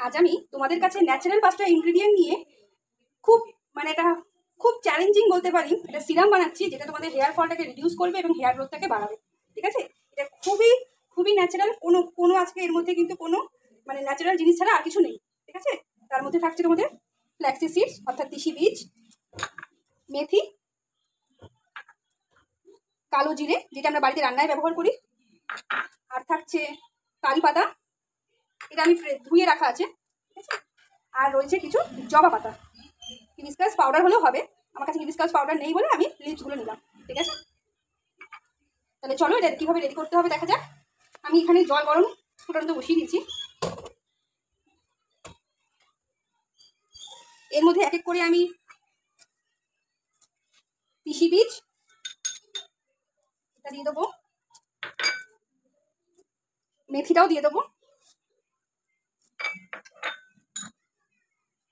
আজ আমি তোমাদের কাছে ন্যাচারাল 5টা ইনগ্রেডিয়েন্ট নিয়ে খুব এটা খুব চ্যালেঞ্জিং বলতে পারি, এটা সিরাম বানাচ্ছি যেটা তোমাদের হেয়ার ফলটাকে রিডিউস করবে এবং হেয়ার গ্রোথটাকে বাড়াবে। ঠিক আছে, এটা খুবই খুবই ন্যাচারাল, কোনো আজকে এর মধ্যে কিন্তু কোনো ন্যাচারাল জিনিস ছাড়া আর কিছু নেই। ঠিক আছে, তার মধ্যে থাকছে তোমাদের ফ্ল্যাক্সি সিডস অর্থাৎ তিসি বীজ, মেথি, কালো জিরে যেটা আমরা বাড়িতে রান্নায় ব্যবহার করি, আর থাকছে কারি পাতা, এটা আমি ধুয়ে রাখা আছে। ঠিক আছে, আর রয়েছে কিছু জবা পাতা। হিবিস্কাস পাউডার হলেও হবে, আমার কাছে হিবিস্কাস পাউডার নেই বলে আমি লিভসগুলো নিলাম। ঠিক আছে, তাহলে চলো এটা কীভাবে রেডি করতে হবে দেখা যাক। আমি এখানে জল গরম ফুটানো বসিয়ে দিয়েছি, এর মধ্যে এক এক করে আমি তিসি বীজ এটা দিয়ে দেবো, মেথিটাও দিয়ে দেবো,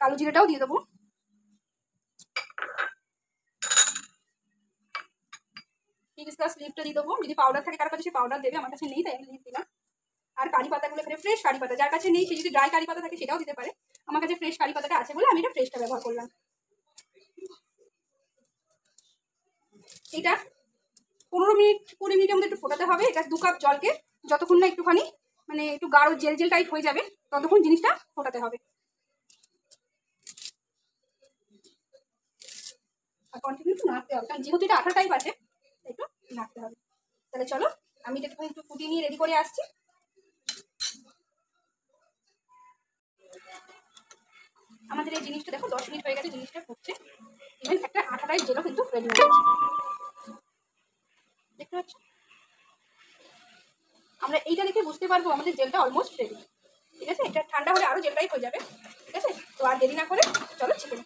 কালো জিরাটাও দিয়ে দেবো, হিবিস্কাস লিভটা দিয়ে দেবো। যদি পাউডার থাকে কারো কাছে সে পাউডার দেবে, আমার কাছে নেই তাই আমি লিভ দিলাম। আর কারি পাতাগুলো এখানে ফ্রেশ কারি পাতা, যার কাছে নেই সে যদি ড্রাই কারি পাতা থাকে সেটাও দিতে পারে, আমার কাছে ফ্রেশ কারি পাতাটা আছে বলে আমি এটা ফ্রেশটা ব্যবহার করলাম। এটা 15-20 মিনিটের মধ্যে একটু ফোটাতে হবে। এটা 2 কাপ জলকে যতক্ষণ না একটুখানি একটু গাঢ় জেল জেল টাইপ হয়ে যাবে ততক্ষণ জিনিসটা ফোটাতে হবে। আর কন্টিনিউ একটু নাড়তে হবে, কারণ যেহেতু এটা আঠা টাইপ আছে একটু নাড়তে হবে। তাহলে চলো আমি এটা একটু ফুটিয়ে নিয়ে রেডি করে আসছি। আমাদের এই জিনিসটা দেখো 10 মিনিট হয়ে গেছে, জিনিসটা ফুটছে, ইভেন একটা আঠা টাইপ জেলও কিন্তু রেডি হয়ে গেছে। দেখতে পাচ্ছ, আমরা এইটা দেখে বুঝতে পারবো আমাদের জেলটা অলমোস্ট রেডি। ঠিক আছে, এটা ঠান্ডা হলে আরও জেল টাইপ হয়ে যাবে। ঠিক আছে, তো আর দেরি না করে চলো চিকেন।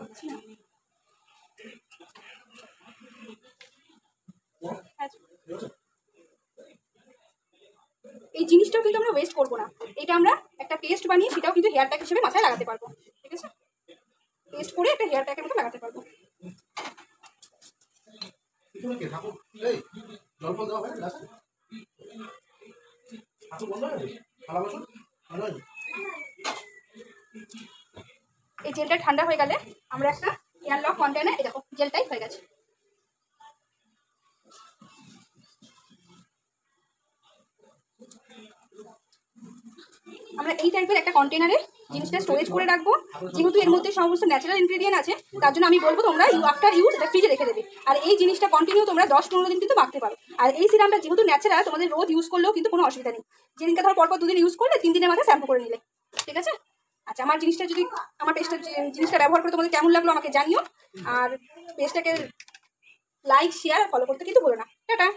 পাচ্ছি না, এই জিনিসটাও কিন্তু আমরা ওয়েস্ট করবো না, এটা আমরা একটা পেস্ট বানিয়ে সেটাও কিন্তু হেয়ার প্যাক হিসেবে মাথায় লাগাতে পারবো। ঠিক আছে, পেস্ট করে একটা হেয়ার প্যাকের মতো লাগাতে পারবো। এই জেলটা ঠান্ডা হয়ে গেলে আমরা একটা এয়ারলক কন্টেনার, এই দেখো জেলটাই হয়ে গেছে। আমরা এই টাইপের একটা কন্টেনারে জিনিসটা স্টোরেজ করে রাখবো। যেহেতু এর মধ্যে সমস্ত ন্যাচারাল ইনগ্রেডিয়েন্ট আছে তার জন্য আমি বলবো তোমরা আফটার ইউজ এটা ফ্রিজে রেখে দেবে। আর এই জিনিসটা কন্টিনিউ তোমরা 10-15 দিন কিন্তু মাখতে পারো। আর এই সিরামটা যেহেতু ন্যাচারাল তোমাদের রোজ ইউজ করলেও কিন্তু কোনো অসুবিধা নেই, যেদিনকে ধর পরপর 2 দিন ইউজ করলে 3 দিনের মাথায় শ্যাম্পু করে নিলে। ঠিক আছে, আচ্ছা আমার জিনিসটা যদি আমার জিনিসটা ব্যবহার করে তোমাদের কেমন লাগলো আমাকে জানিও। আর পেজটাকে লাইক শেয়ার ফলো করতে কিন্তু ভুলো না। টাটা।